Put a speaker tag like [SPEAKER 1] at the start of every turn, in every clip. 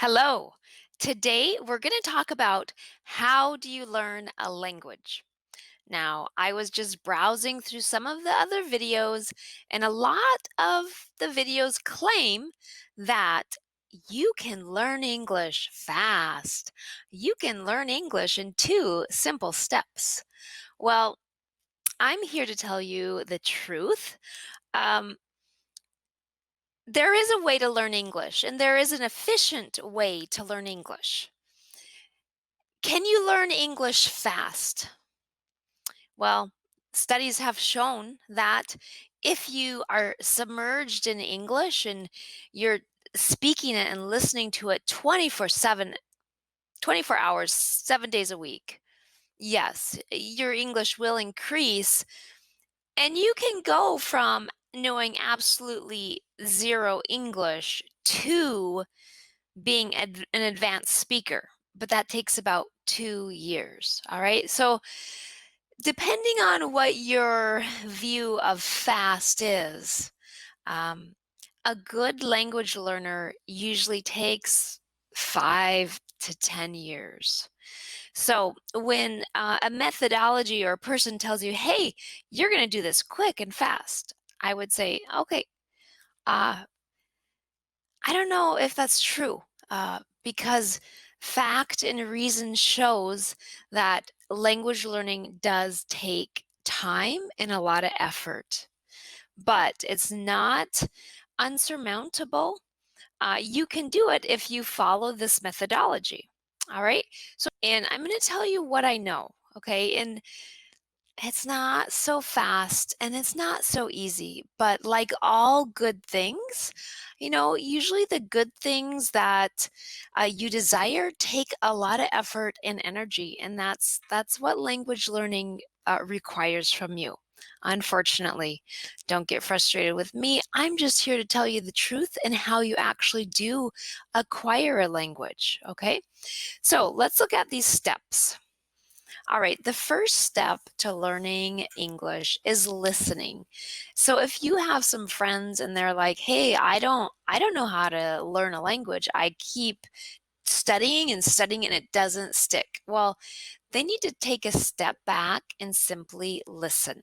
[SPEAKER 1] Hello. Today we're going to talk about how do you learn a language. Now, I was just browsing through some of the other videos, and a lot of the videos claim that you can learn English fast. You can learn English in two simple steps. Well, I'm here to tell you the truth. Um, there is a way to learn English, and there is an efficient way to learn English. Can you learn English fast? Well, studies have shown that if you are submerged in English and you're speaking it and listening to it 24/7, 24 hours, 7 days a week, yes, your English will increase and you can go from knowing absolutely zero English to being an advanced speaker, but that takes about 2 years, all right? So, depending on what your view of fast is, um, a good language learner usually takes 5 to 10 years. So, when a methodology or a person tells you, "Hey, you're gonna do this quick and fast," I would say, "Okay, uh, I don't know if that's true, because fact and reason shows that language learning does take time and a lot of effort, but it's not unsurmountable. You can do it if you follow this methodology. All right. So, and I'm going to tell you what I know. Okay. And it's not so fast and it's not so easy, but like all good things, usually the good things that you desire take a lot of effort and energy, and that's what language learning requires from you. Unfortunately, don't get frustrated with me. I'm just here to tell you the truth and how you actually do acquire a language. Okay, so let's look at these steps. All right, the first step to learning English is listening. So if you have some friends and they're like, "Hey, I don't know how to learn a language. I keep studying and studying and it doesn't stick." Well, they need to take a step back and simply listen.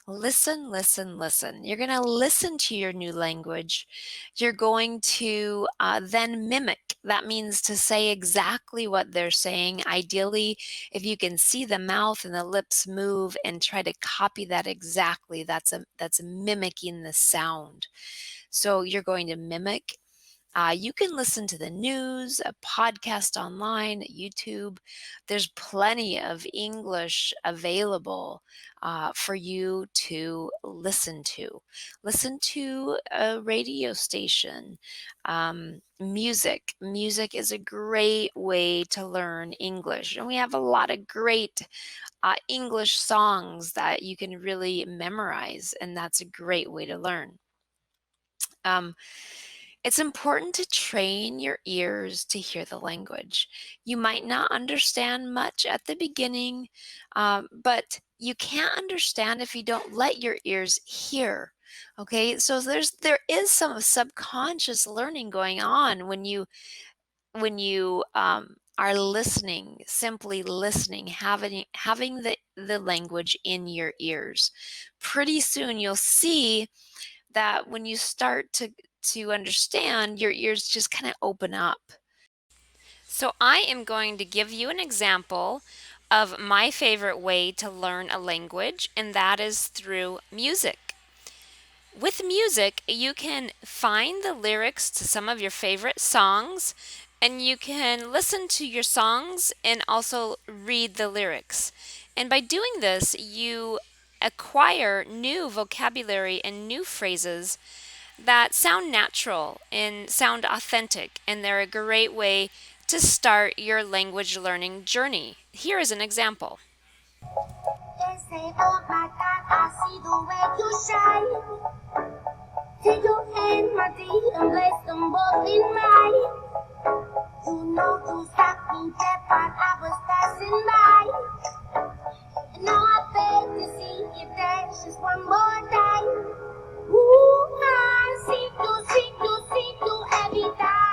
[SPEAKER 1] Listen, listen, listen. You're going to listen to your new language. You're going to then mimic. That means to say exactly what they're saying. Ideally, if you can see the mouth and the lips move and try to copy that exactly, that's mimicking the sound. So you're going to mimic. You can listen to the news, a podcast online, YouTube. There's plenty of English available for you to listen to. Listen to a radio station, music. Music is a great way to learn English. And we have a lot of great English songs that you can really memorize, and that's a great way to learn. Um, it's important to train your ears to hear the language. You might not understand much at the beginning, but you can't understand if you don't let your ears hear. Okay, so there is some subconscious learning going on when you are listening, simply listening, having the language in your ears. Pretty soon you'll see that when you start to understand, your ears just kind of open up. So I am going to give you an example of my favorite way to learn a language, and that is through music. With music, you can find the lyrics to some of your favorite songs, and you can listen to your songs and also read the lyrics. And by doing this, you acquire new vocabulary and new phrases that sound natural and sound authentic, and they're a great way to start your language learning journey. Here is an example.
[SPEAKER 2] They say, oh my God, I see the way you shine. Take your hand, my dear, and place them both in mine. You know you stopped me dead while I was passing by. And now I beg to see you dance just one more time. Ooh, I see you every time.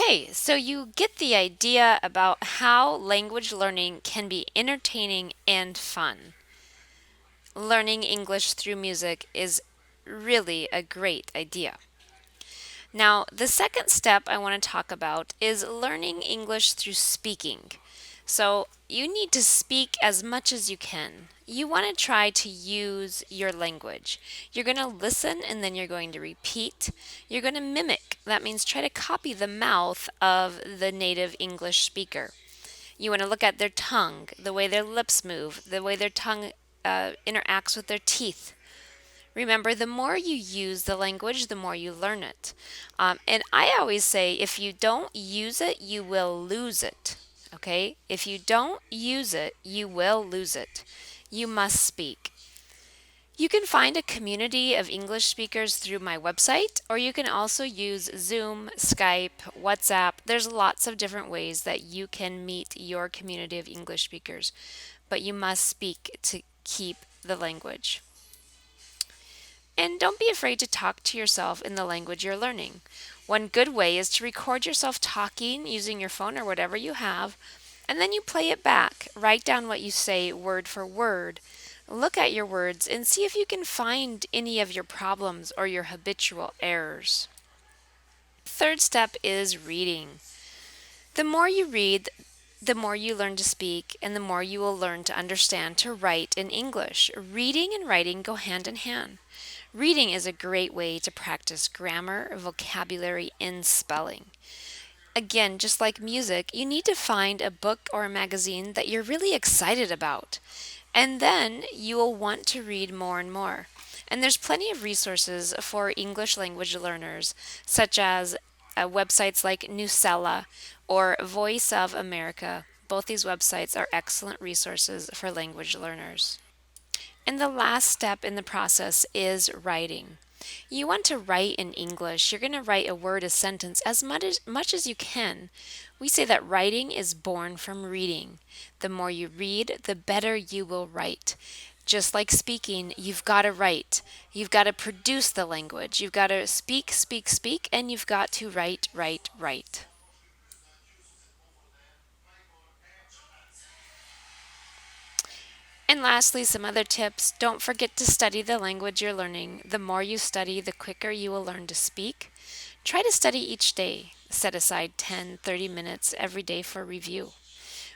[SPEAKER 1] Okay, so you get the idea about how language learning can be entertaining and fun. Learning English through music is really a great idea. Now, the second step I want to talk about is learning English through speaking. So, you need to speak as much as you can. You want to try to use your language. You're going to listen and then you're going to repeat. You're going to mimic. That means try to copy the mouth of the native English speaker. You want to look at their tongue, the way their lips move, the way their tongue interacts with their teeth. Remember, the more you use the language, the more you learn it. And I always say if you don't use it, you will lose it. Okay? If you don't use it, you will lose it. You must speak. You can find a community of English speakers through my website, or you can also use Zoom, Skype, WhatsApp. There's lots of different ways that you can meet your community of English speakers, but you must speak to keep the language. And don't be afraid to talk to yourself in the language you're learning. One good way is to record yourself talking using your phone or whatever you have, and then you play it back. Write down what you say word for word. Look at your words and see if you can find any of your problems or your habitual errors. Third step is reading. The more you read, the more you learn to speak, and the more you will learn to understand to write in English. Reading and writing go hand in hand. Reading is a great way to practice grammar, vocabulary, and spelling. Again, just like music, you need to find a book or a magazine that you're really excited about. And then you will want to read more and more. And there's plenty of resources for English language learners, such as websites like Newsela or Voice of America. Both these websites are excellent resources for language learners. And the last step in the process is writing. You want to write in English. You're going to write a word, a sentence as much as you can. We say that writing is born from reading. The more you read, the better you will write. Just like speaking, you've got to write. You've got to produce the language. You've got to speak, speak, speak, and you've got to write, write, write. And lastly, some other tips. Don't forget to study the language you're learning. The more you study, the quicker you will learn to speak. Try to study each day. Set aside 10, 30 minutes every day for review.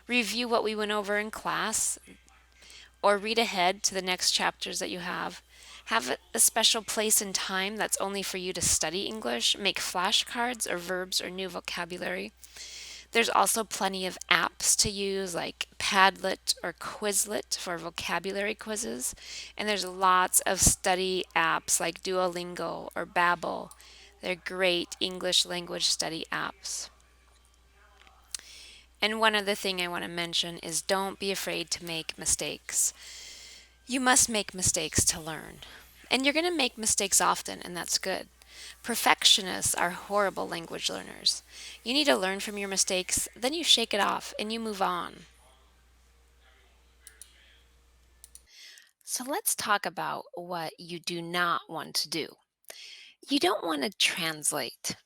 [SPEAKER 1] Review what we went over in class or read ahead to the next chapters that you have. Have a special place and time that's only for you to study English. Make flashcards or verbs or new vocabulary. There's also plenty of apps to use like Padlet or Quizlet for vocabulary quizzes. And there's lots of study apps like Duolingo or Babbel. They're great English language study apps. And one other thing I want to mention is don't be afraid to make mistakes. You must make mistakes to learn. And you're going to make mistakes often, and that's good. Perfectionists are horrible language learners. You need to learn from your mistakes, then you shake it off and you move on. So let's talk about what you do not want to do. You don't want to translate.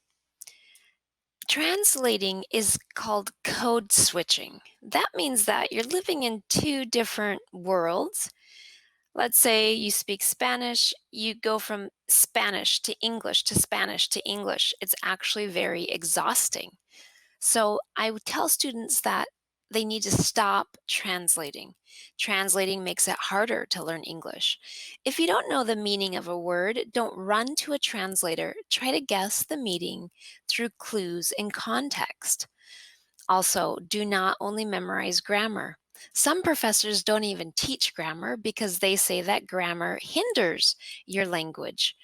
[SPEAKER 1] Translating is called code switching. That means that you're living in two different worlds. Let's say you speak Spanish, you go from Spanish to English to Spanish to English. It's actually very exhausting. So I would tell students that they need to stop translating. Translating makes it harder to learn English. If you don't know the meaning of a word, don't run to a translator. Try to guess the meaning through clues in context. Also, do not only memorize grammar. Some professors don't even teach grammar because they say that grammar hinders your language.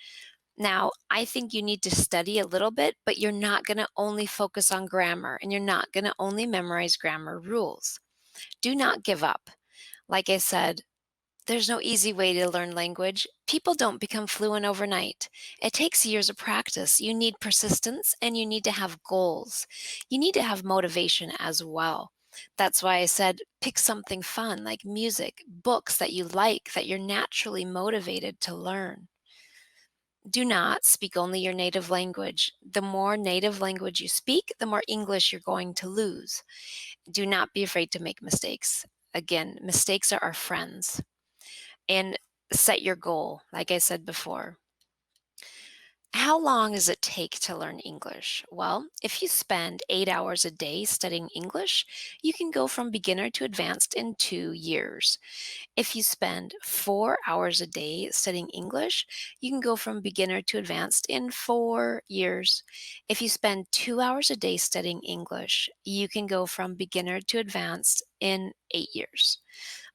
[SPEAKER 1] Now, I think you need to study a little bit, but you're not going to only focus on grammar and you're not going to only memorize grammar rules. Do not give up. Like I said, there's no easy way to learn language. People don't become fluent overnight. It takes years of practice. You need persistence and you need to have goals. You need to have motivation as well. That's why I said pick something fun like music, books that you like, that you're naturally motivated to learn. Do not speak only your native language. The more native language you speak, the more English you're going to lose. Do not be afraid to make mistakes. Again, mistakes are our friends. And set your goal, like I said before. How long does it take to learn English? Well, if you spend 8 hours a day studying English, you can go from beginner to advanced in 2 years. If you spend 4 hours a day studying English, you can go from beginner to advanced in 4 years. If you spend 2 hours a day studying English, you can go from beginner to advanced in 8 years.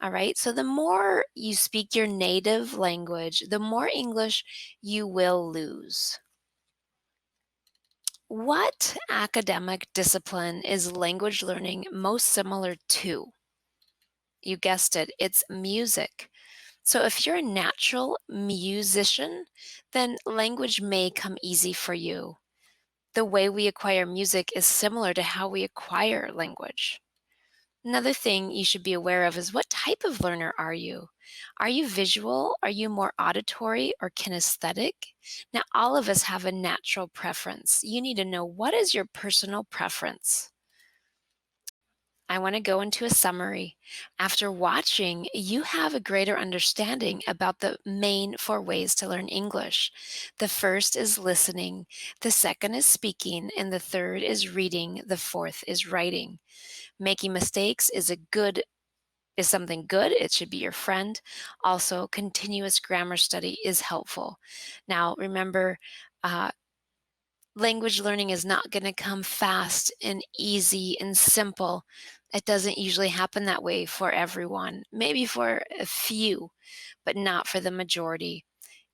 [SPEAKER 1] All right. So the more you speak your native language, the more English you will lose. What academic discipline is language learning most similar to? You guessed it, it's music. So if you're a natural musician, then language may come easy for you. The way we acquire music is similar to how we acquire language. Another thing you should be aware of is what type of learner are you? Are you visual? Are you more auditory or kinesthetic? Now, all of us have a natural preference. You need to know what is your personal preference. I want to go into a summary. After watching, you have a greater understanding about the main four ways to learn English. The first is listening, the second is speaking, and the third is reading, the fourth is writing. Making mistakes is something good. It should be your friend. Also, continuous grammar study is helpful. Now, remember, uh, language learning is not going to come fast and easy and simple. It doesn't usually happen that way for everyone. Maybe for a few, but not for the majority.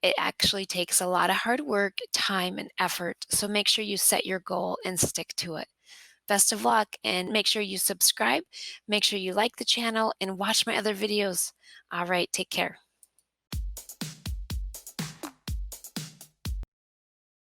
[SPEAKER 1] It actually takes a lot of hard work, time, and effort. So make sure you set your goal and stick to it. Best of luck and make sure you subscribe. Make sure you like the channel and watch my other videos. All right, take care.